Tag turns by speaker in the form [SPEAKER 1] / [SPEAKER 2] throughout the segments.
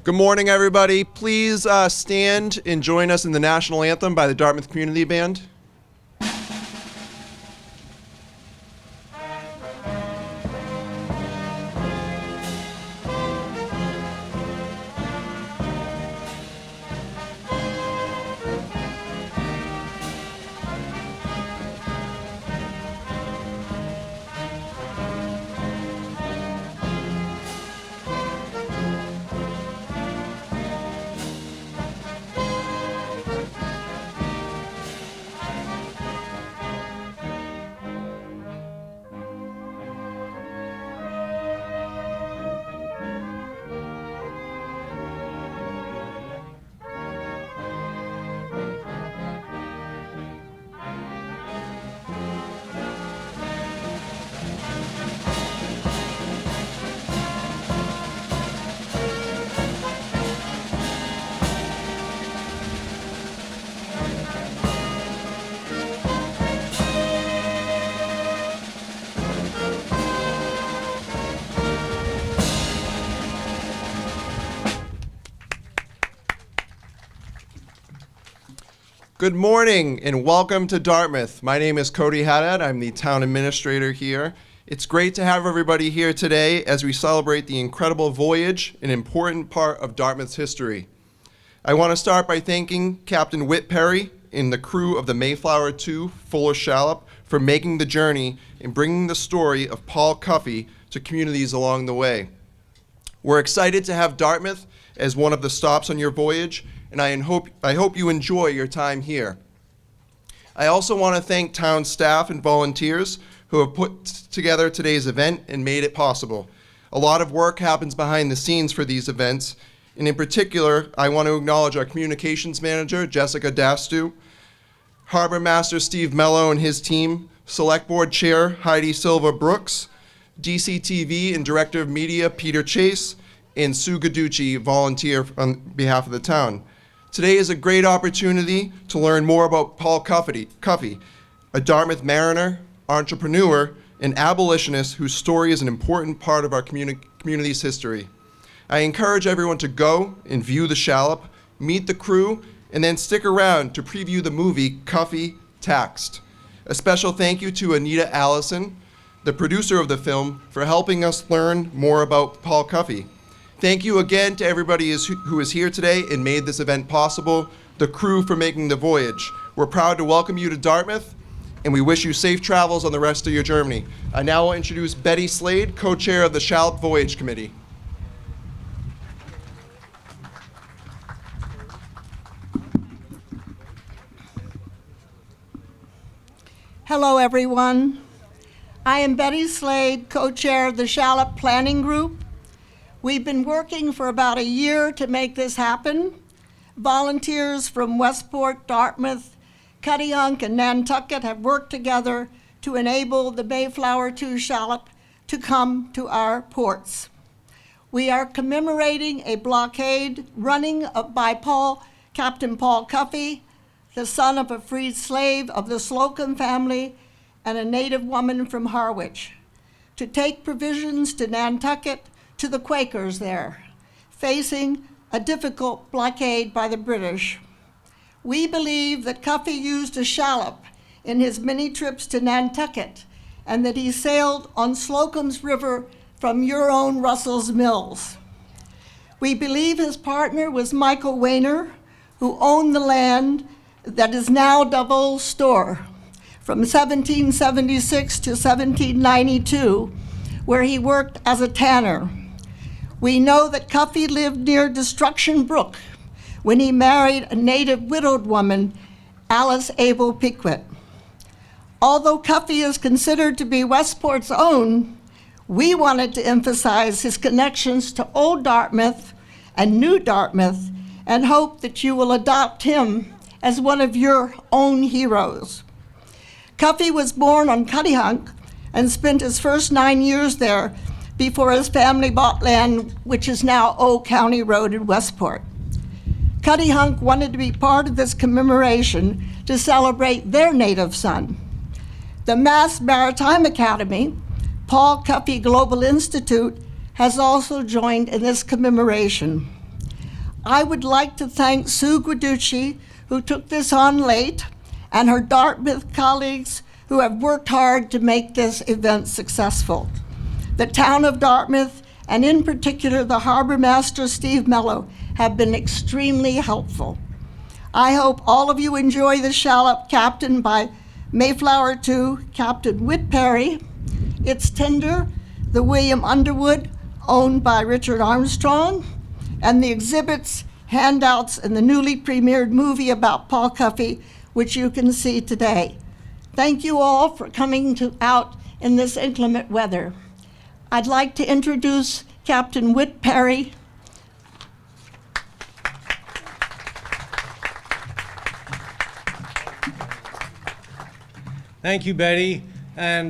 [SPEAKER 1] Good morning, everybody. Please stand and join us in the national anthem by the Dartmouth Community Band. Good morning and welcome to Dartmouth. My name is Cody Haddad. I'm the town administrator here. It's great to have everybody here today as we celebrate the incredible voyage, an important part of Dartmouth's history. I want to start by thanking Captain Whit Perry and the crew of the Mayflower II Fuller Shallop for making the journey and bringing the story of Paul Cuffe to communities along the way. We're excited to have Dartmouth as one of the stops on your voyage, and I hope you enjoy your time here. I also want to thank town staff and volunteers who have put together today's event and made it possible. A lot of work happens behind the scenes for these events, and in particular, I want to acknowledge our communications manager, Jessica Dastu, Harbor Master Steve Mello and his team, Select Board Chair Heidi Silva Brooks, DCTV and Director of Media Peter Chase, and Sue Guiducci, volunteer on behalf of the town. Today is a great opportunity to learn more about Paul Cuffe, a Dartmouth mariner, entrepreneur, and abolitionist whose story is an important part of our community's history. I encourage everyone to go and view the Shallop, meet the crew, and then stick around to preview the movie Cuffe Taxed. A special thank you to Anita Allison, the producer of the film, for helping us learn more about Paul Cuffe. Thank you again to everybody who is here today and made this event possible, the crew for making the voyage. We're proud to welcome you to Dartmouth, and we wish you safe travels on the rest of your journey. I now will introduce Betty Slade, co-chair of the Shallop Voyage Committee.
[SPEAKER 2] Hello, everyone. I am Betty Slade, co-chair of the Shallop Planning Group. We've been working for about a year to make this happen. Volunteers from Westport, Dartmouth, Cuddyhunk, and Nantucket have worked together to enable the Mayflower II Shallop to come to our ports. We are commemorating a blockade running by Captain Paul Cuffe, the son of a freed slave of the Slocum family and a native woman from Harwich, to take provisions to Nantucket to the Quakers there, facing a difficult blockade by the British. We believe that Cuffe used a shallop in his many trips to Nantucket and that he sailed on Slocum's River from your own Russell's Mills. We believe his partner was Michael Wayner, who owned the land that is now Davos Store from 1776 to 1792, where he worked as a tanner. We know that Cuffe lived near Destruction Brook when he married a native widowed woman, Alice Abel Piquet. Although Cuffe is considered to be Westport's own, we wanted to emphasize his connections to Old Dartmouth and New Dartmouth and hope that you will adopt him as one of your own heroes. Cuffe was born on Cuddyhunk and spent his first 9 years there before his family bought land, which is now O County Road in Westport. Cuddyhunk wanted to be part of this commemoration to celebrate their native son. The Mass Maritime Academy, Paul Cuffe Global Institute, has also joined in this commemoration. I would like to thank Sue Guiducci, who took this on late, and her Dartmouth colleagues who have worked hard to make this event successful. The town of Dartmouth, and in particular the harbor master, Steve Mello, have been extremely helpful. I hope all of you enjoy the Shallop, captained by Mayflower II Captain Whit Perry, its tender, the William Underwood, owned by Richard Armstrong, and the exhibits, handouts, and the newly premiered movie about Paul Cuffe, which you can see today. Thank you all for coming out in this inclement weather. I'd like to introduce Captain Whit Perry.
[SPEAKER 3] Thank you, Betty, and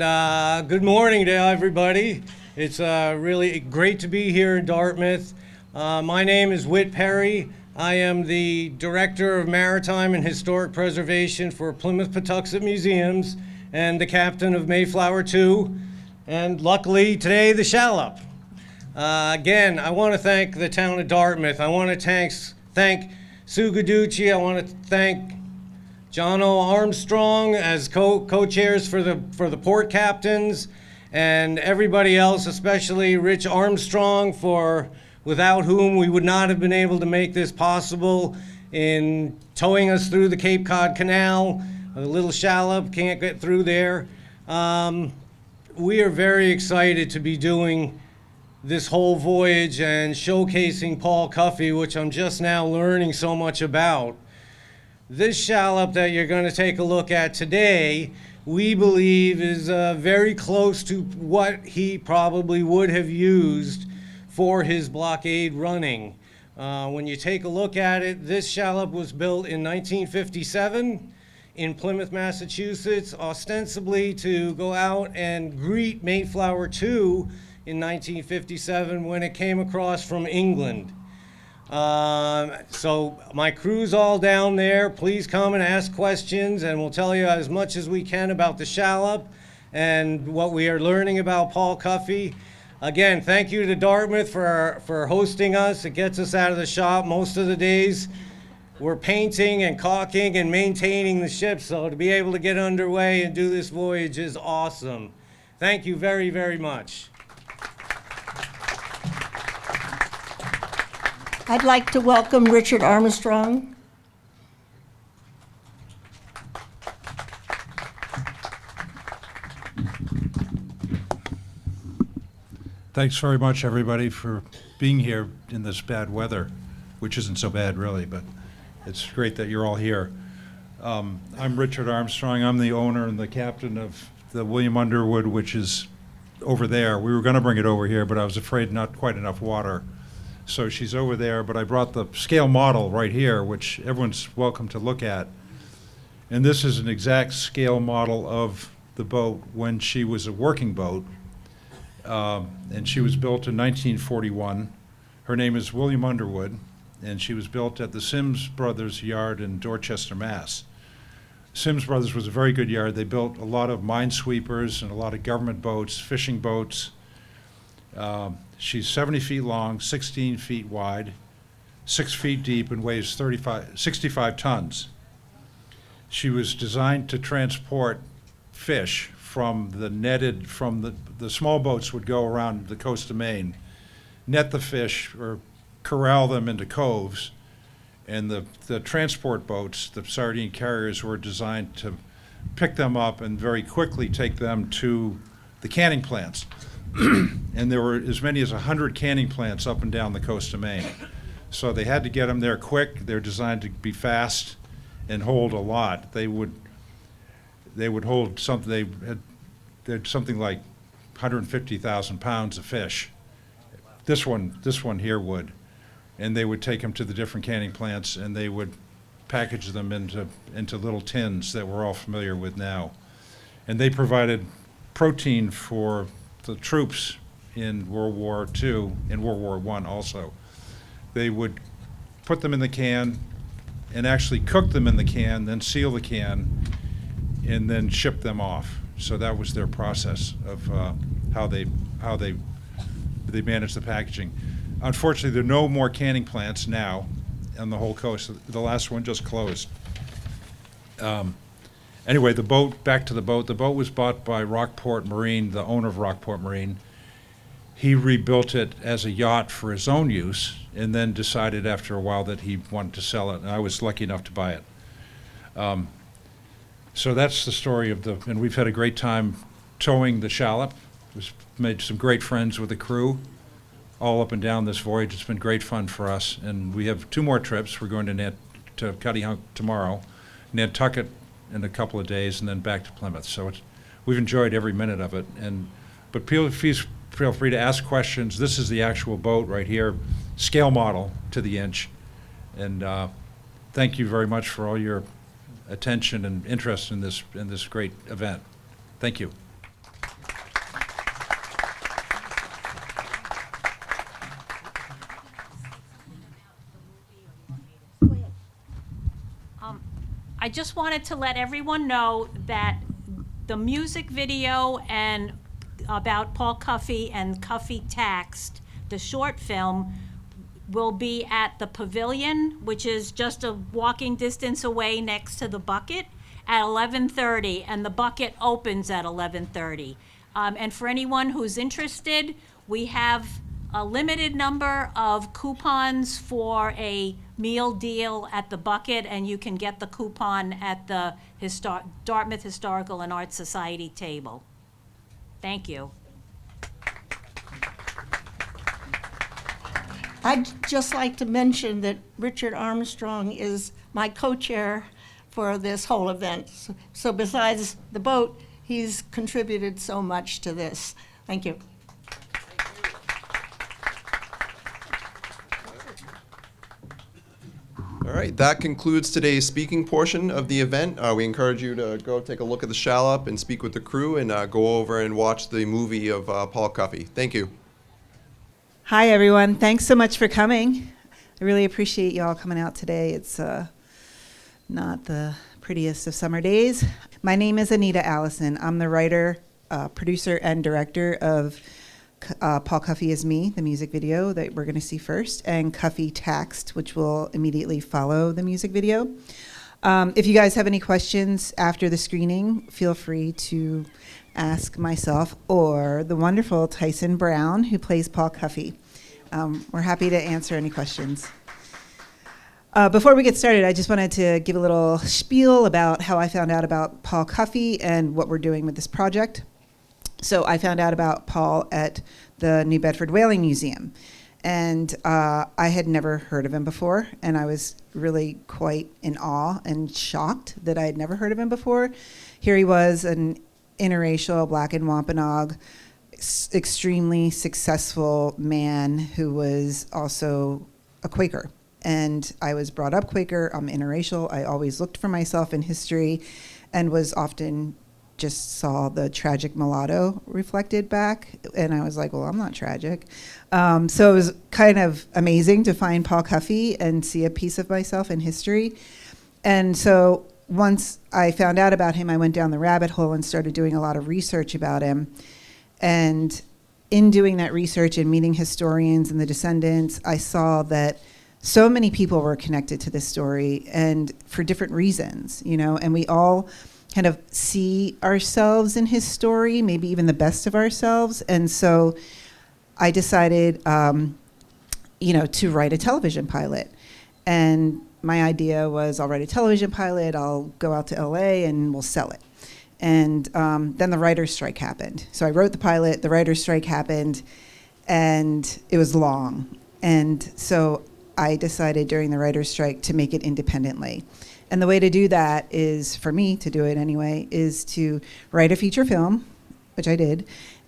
[SPEAKER 3] good morning to everybody. It's really great to be here in Dartmouth. My name is Whit Perry. I am the Director of Maritime and Historic Preservation for Plymouth Patuxent Museums and the captain of Mayflower II, and luckily today the Shallop. Again, I want to thank the town of Dartmouth. I want to thank Sue Guiducci. I want to thank John O. Armstrong as co-chairs for the port captains, and everybody else, especially Rich Armstrong, without whom we would not have been able to make this possible in towing us through the Cape Cod Canal. The little Shallop can't get through there. We are very excited to be doing this whole voyage and showcasing Paul Cuffe, which I'm just now learning so much about. This Shallop that you're going to take a look at today, we believe is very close to what he probably would have used for his blockade running. When you take a look at it, this Shallop was built in 1957 in Plymouth, Massachusetts, ostensibly to go out and greet Mayflower II in 1957 when it came across from England. So my crew's all down there. Please come and ask questions, and we'll tell you as much as we can about the Shallop and what we are learning about Paul Cuffe. Again, thank you to Dartmouth for hosting us. It gets us out of the shop most of the days. We're painting and caulking and maintaining the ship, so to be able to get underway and do this voyage is awesome. Thank you very, very much.
[SPEAKER 2] I'd like to welcome Richard Armstrong.
[SPEAKER 4] Thanks very much, everybody, for being here in this bad weather, which isn't so bad, really, but it's great that you're all here. I'm Richard Armstrong. I'm the owner and the captain of the William Underwood, which is over there. We were going to bring it over here, but I was afraid not quite enough water. So she's over there, but I brought the scale model right here, which everyone's welcome to look at. And this is an exact scale model of the boat when she was a working boat. And she was built in 1941. Her name is William Underwood, and she was built at the Sims Brothers yard in Dorchester, Mass. Sims Brothers was a very good yard. They built a lot of minesweepers and a lot of government boats, fishing boats. She's 70 feet long, 16 feet wide, 6 feet deep, and weighs 65 tons. She was designed to transport fish from the small boats would go around the coast of Maine, net the fish or corral them into coves, and the transport boats, the sardine carriers, were designed to pick them up and very quickly take them to the canning plants. And there were as many as 100 canning plants up and down the coast of Maine. So they had to get them there quick. They're designed to be fast and hold a lot. They would hold something. They had something like 150,000 pounds of fish. This one here would, and they would take them to the different canning plants, and they would package them into little tins that we're all familiar with now. And they provided protein for the troops in World War II, in World War I also. They would put them in the can and actually cook them in the can, then seal the can, and then ship them off. So that was their process of how they managed the packaging. Unfortunately, there are no more canning plants now on the whole coast. The last one just closed. Anyway, back to the boat. The boat was bought by Rockport Marine, the owner of Rockport Marine. He rebuilt it as a yacht for his own use, and then decided after a while that he wanted to sell it, and I was lucky enough to buy it. So that's the story and we've had a great time towing the Shallop. We've made some great friends with the crew all up and down this voyage. It's been great fun for us, and we have 2 more trips. We're going to Cuddy tomorrow, Nantucket in a couple of days, and then back to Plymouth. So we've enjoyed every minute of it. But please feel free to ask questions. This is the actual boat right here, scale model to the inch. And thank you very much for all your attention and interest in this great event. Thank you.
[SPEAKER 5] I just wanted to let everyone know that the music video and about Paul Cuffe and Cuffe Taxed, the short film, will be at the Pavilion, which is just a walking distance away next to the Bucket, at 11:30, and the Bucket opens at 11:30. And for anyone who's interested, we have a limited number of coupons for a meal deal at the Bucket, and you can get the coupon at the Dartmouth Historical and Art Society table. Thank you.
[SPEAKER 2] I'd just like to mention that Richard Armstrong is my co-chair for this whole event. So besides the boat, he's contributed so much to this. Thank you.
[SPEAKER 1] All right, that concludes today's speaking portion of the event. We encourage you to go take a look at the Shallop and speak with the crew, and go over and watch the movie of Paul Cuffe. Thank you.
[SPEAKER 6] Hi, everyone. Thanks so much for coming. I really appreciate you all coming out today. It's not the prettiest of summer days. My name is Anita Allison. I'm the writer, producer, and director of Paul Cuffe Is Me, the music video that we're going to see first, and Cuffe Taxed, which will immediately follow the music video. If you guys have any questions after the screening, feel free to ask myself or the wonderful Tyson Brown, who plays Paul Cuffe. We're happy to answer any questions. Before we get started, I just wanted to give a little spiel about how I found out about Paul Cuffe and what we're doing with this project. So I found out about Paul at the New Bedford Whaling Museum, and I had never heard of him before, and I was really quite in awe and shocked that I had never heard of him before. Here he was, an interracial Black and Wampanoag, extremely successful man who was also a Quaker. And I was brought up Quaker. I'm interracial. I always looked for myself in history and was often just saw the tragic mulatto reflected back. And I was like, well, I'm not tragic. So it was kind of amazing to find Paul Cuffe and see a piece of myself in history. And so once I found out about him, I went down the rabbit hole and started doing a lot of research about him. And in doing that research and meeting historians and the descendants, I saw that so many people were connected to this story, and for different reasons, and we all kind of see ourselves in his story, maybe even the best of ourselves. And so I decided, to write a television pilot. And my idea was, I'll write a television pilot, I'll go out to LA and we'll sell it. And then the writer's strike happened. So I wrote the pilot, the writer's strike happened, and it was long. And so I decided during the writer's strike to make it independently. And the way to do that is, for me to do it anyway, is to write a feature film, which I did,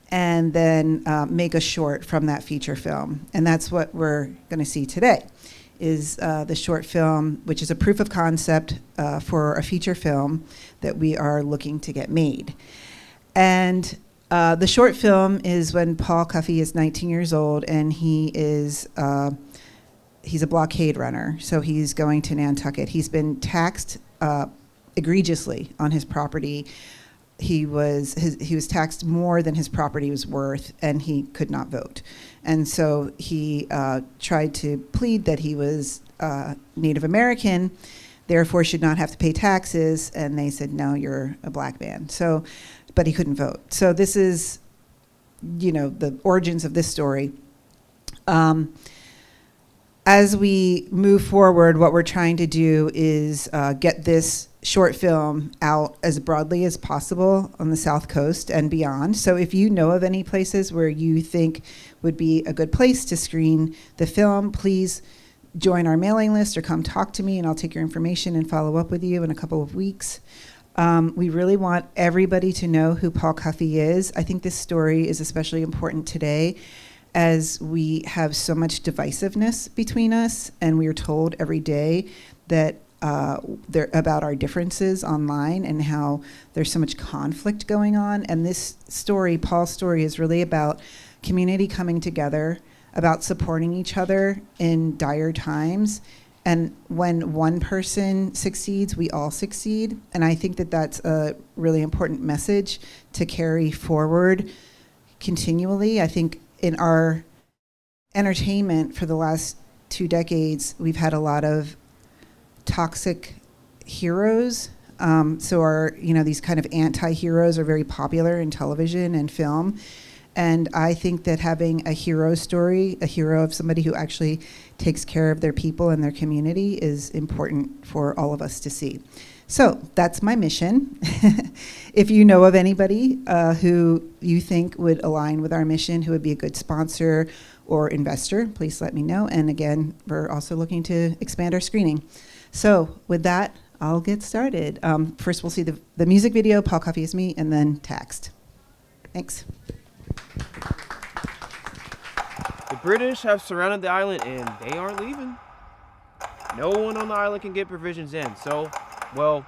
[SPEAKER 6] and then make a short from that feature film. And that's what we're going to see today, is the short film, which is a proof of concept for a feature film that we are looking to get made. And the short film is when Paul Cuffe is 19 years old, and he is he's a blockade runner, so he's going to Nantucket. He's been taxed egregiously on his property he was taxed more than his property was worth, and he could not vote. And so he tried to plead that he was Native American, therefore should not have to pay taxes, and they said, no, you're a black man. So, but he couldn't vote. So this is, the origins of this story. As we move forward, what we're trying to do is get this short film out as broadly as possible on the South Coast and beyond. So if you know of any places where you think would be a good place to screen the film, please join our mailing list or come talk to me, and I'll take your information and follow up with you in a couple of weeks. We really want everybody to know who Paul Cuffe is. I think this story is especially important today as we have so much divisiveness between us, and we are told every day that about our differences online and how there's so much conflict going on. And this story, Paul's story, is really about community coming together, about supporting each other in dire times. And when one person succeeds, we all succeed. And I think that that's a really important message to carry forward continually. I think in our entertainment for the last 2 decades, we've had a lot of toxic heroes. So these kind of anti-heroes are very popular in television and film. And I think that having a hero story, a hero of somebody who actually takes care of their people and their community, is important for all of us to see. So that's my mission. If you know of anybody who you think would align with our mission, who would be a good sponsor or investor, please let me know. And again, we're also looking to expand our screening. So with that, I'll get started. First, we'll see the music video, Paul Cuffe is Me, and then text. Thanks.
[SPEAKER 7] The British have surrounded the island and they aren't leaving. No one on the island can get provisions in, so, well,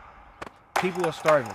[SPEAKER 7] people are starving.